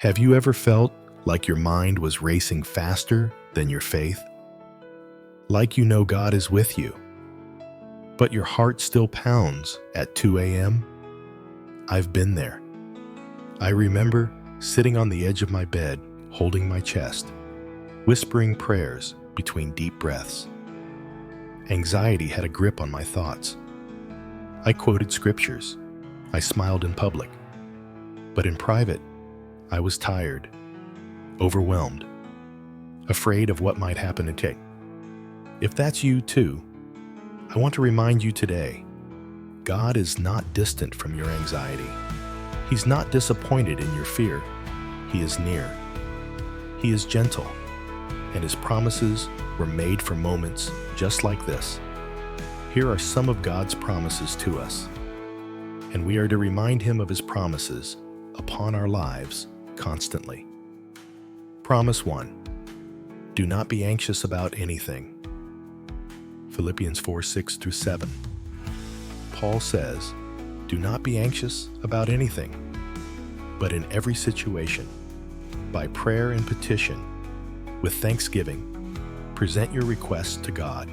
Have you ever felt like your mind was racing faster than your faith? Like you know God is with you, but your heart still pounds at 2 a.m.? I've been there. I remember sitting on the edge of my bed, holding my chest, whispering prayers between deep breaths. Anxiety had a grip on my thoughts. I quoted scriptures. I smiled in public. But in private, I was tired, overwhelmed, afraid of what might happen today. If that's you too, I want to remind you today, God is not distant from your anxiety. He's not disappointed in your fear. He is near. He is gentle, and His promises were made for moments just like this. Here are some of God's promises to us, and we are to remind Him of His promises upon our lives constantly. Promise 1. Do not be anxious about anything. Philippians 4:6-7. Paul says, do not be anxious about anything, but in every situation, by prayer and petition, with thanksgiving, present your requests to God.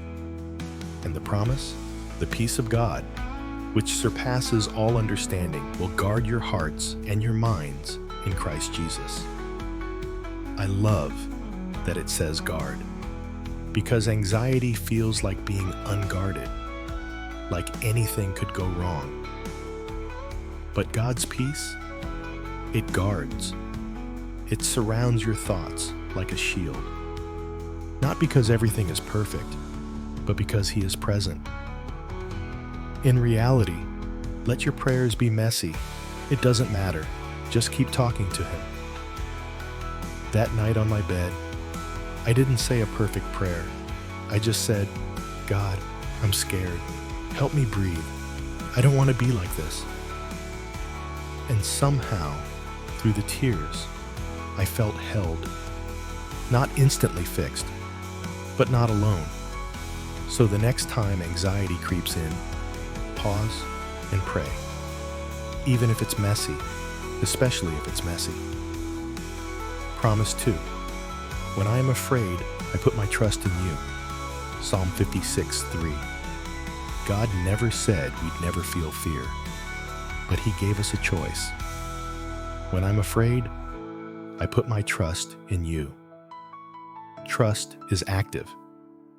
And the promise, the peace of God, which surpasses all understanding, will guard your hearts and your minds in Christ Jesus. I love that it says guard, because anxiety feels like being unguarded, like anything could go wrong. But God's peace, it guards. It surrounds your thoughts like a shield. Not because everything is perfect, but because He is present. In reality, let your prayers be messy. It doesn't matter. Just keep talking to Him. That night on my bed, I didn't say a perfect prayer. I just said, God, I'm scared. Help me breathe. I don't want to be like this. And somehow, through the tears, I felt held. Not instantly fixed, but not alone. So the next time anxiety creeps in, pause and pray. Even if it's messy, especially if it's messy. Promise 2. When I am afraid, I put my trust in you. Psalm 56:3. God never said we'd never feel fear, but He gave us a choice. When I'm afraid, I put my trust in you. Trust is active.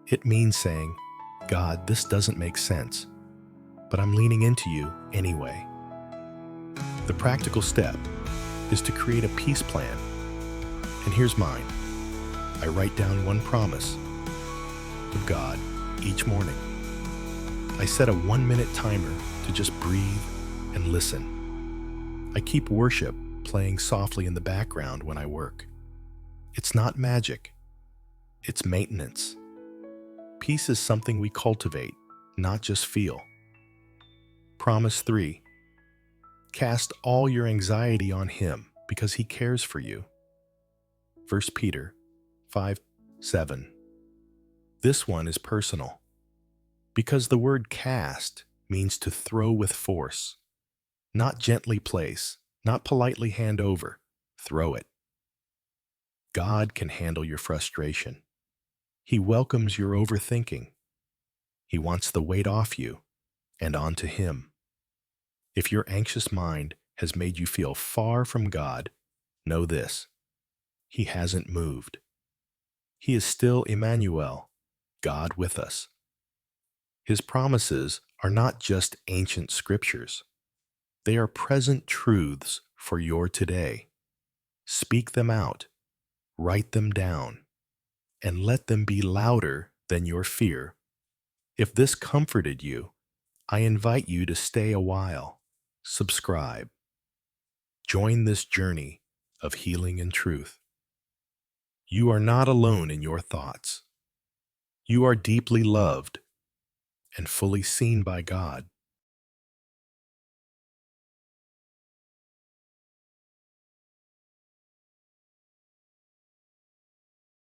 It means saying, God, this doesn't make sense, but I'm leaning into you anyway. The practical step is to create a peace plan. And here's mine. I write down one promise of God each morning. I set a 1-minute timer to just breathe and listen. I keep worship playing softly in the background when I work. It's not magic. It's maintenance. Peace is something we cultivate, not just feel. Promise 3. Cast all your anxiety on Him because He cares for you. 1 Peter 5:7. This one is personal, because the word cast means to throw with force, not gently place, not politely hand over, throw it. God can handle your frustration. He welcomes your overthinking. He wants the weight off you and onto Him. If your anxious mind has made you feel far from God, know this: He hasn't moved. He is still Emmanuel, God with us. His promises are not just ancient scriptures. They are present truths for your today. Speak them out, write them down, and let them be louder than your fear. If this comforted you, I invite you to stay a while. Subscribe. Join this journey of healing and truth. You are not alone in your thoughts. You are deeply loved and fully seen by God.